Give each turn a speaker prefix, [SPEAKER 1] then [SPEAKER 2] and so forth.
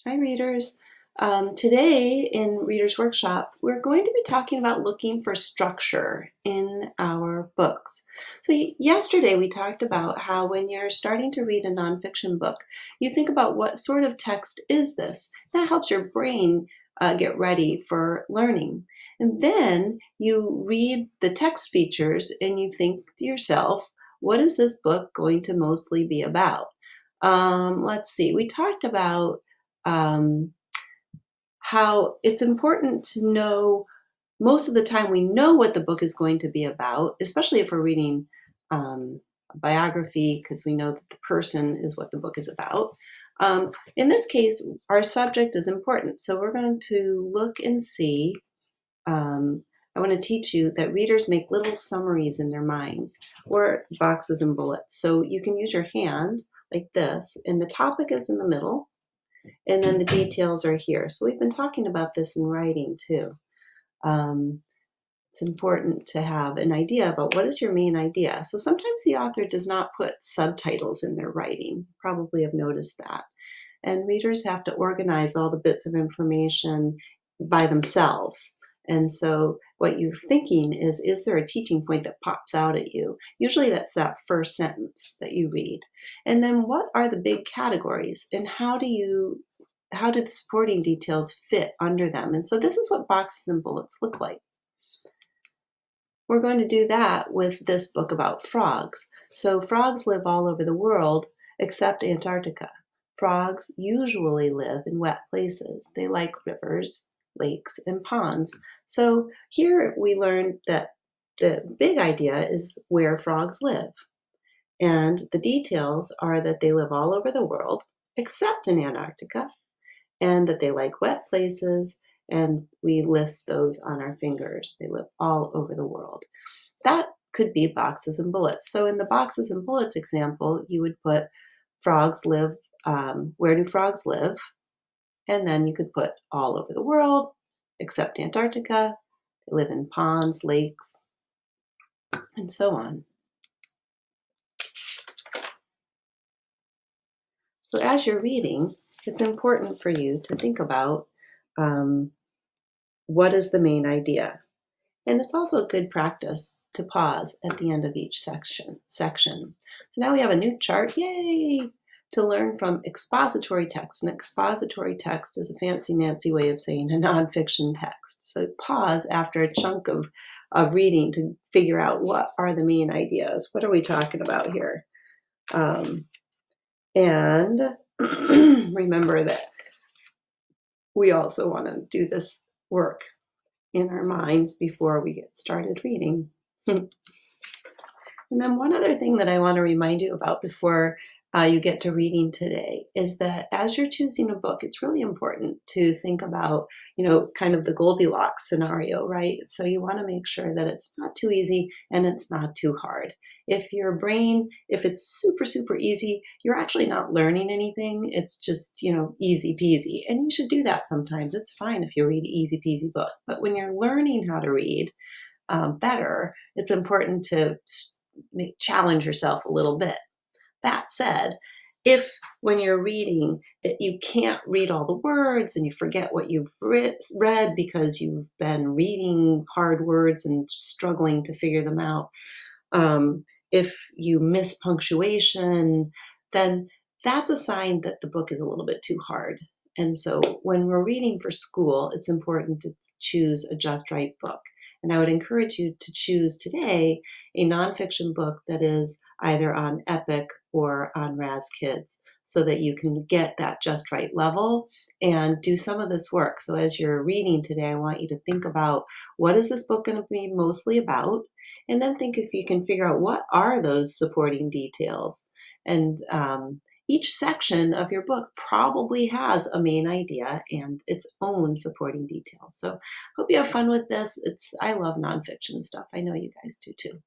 [SPEAKER 1] Hi, readers. Today in Reader's Workshop, we're going to be talking about looking for structure in our books. So, yesterday we talked about how when you're starting to read a nonfiction book, you think about what sort of text is this? That helps your brain get ready for learning. And then you read the text features and you think to yourself, what is this book going to mostly be about? Let's see, we talked about um, how it's important to know most of the time we know what the book is going to be about, especially if we're reading a biography, because we know that the person is what the book is about. In this case, our subject is important. So we're going to look and see. I want to teach you that readers make little summaries in their minds or boxes and bullets. So you can use your hand like this, and the topic is in the middle and then the details are here. So we've been talking about this in writing too. Um, it's important to have an idea about what is your main idea. So sometimes the author does not put subtitles in their writing. You probably have noticed that. And readers have to organize all the bits of information by themselves. And so what you're thinking is there a teaching point that pops out at you? Usually that's that first sentence that you read. And then what are the big categories and how do the supporting details fit under them? And so this is what boxes and bullets look like. We're going to do that with this book about frogs. So frogs live all over the world except Antarctica. Frogs usually live in wet places. They like rivers, lakes, and ponds. So here we learned that the big idea is where frogs live. And the details are that they live all over the world except in Antarctica, and that they like wet places, and we list those on our fingers. They live all over the world. That could be boxes and bullets. So in the boxes and bullets example, you would put frogs live, where do frogs live? And then you could put all over the world, except Antarctica. They live in ponds, lakes, and so on. So as you're reading, it's important for you to think about um, what is the main idea. And it's also a good practice to pause at the end of each section. So now we have a new chart, yay, to learn from expository text. An expository text is a fancy Nancy way of saying a nonfiction text. So pause after a chunk of reading to figure out what are the main ideas. What are we talking about here? And remember that we also want to do this work in our minds before we get started reading. And then one other thing that I want to remind you about before you get to reading today is that as you're choosing a book, it's really important to think about, kind of the Goldilocks scenario, right? So you want to make sure that it's not too easy and it's not too hard. If your brain, if it's super, super easy, you're actually not learning anything. It's just, easy peasy. And you should do that sometimes. It's fine if you read an easy peasy book. But when you're learning how to read better, it's important to challenge yourself a little bit. That said, if when you're reading, you can't read all the words and you forget what you've read because you've been reading hard words and struggling to figure them out, if you miss punctuation, then that's a sign that the book is a little bit too hard. And so when we're reading for school, it's important to choose a just right book. And I would encourage you to choose today a nonfiction book that is either on EPIC or on Raz Kids so that you can get that just right level and do some of this work. So as you're reading today, I want you to think about what is this book going to be mostly about? And then think if you can figure out what are those supporting details. And each section of your book probably has a main idea and its own supporting details. So hope you have fun with this. I love nonfiction stuff. I know you guys do too.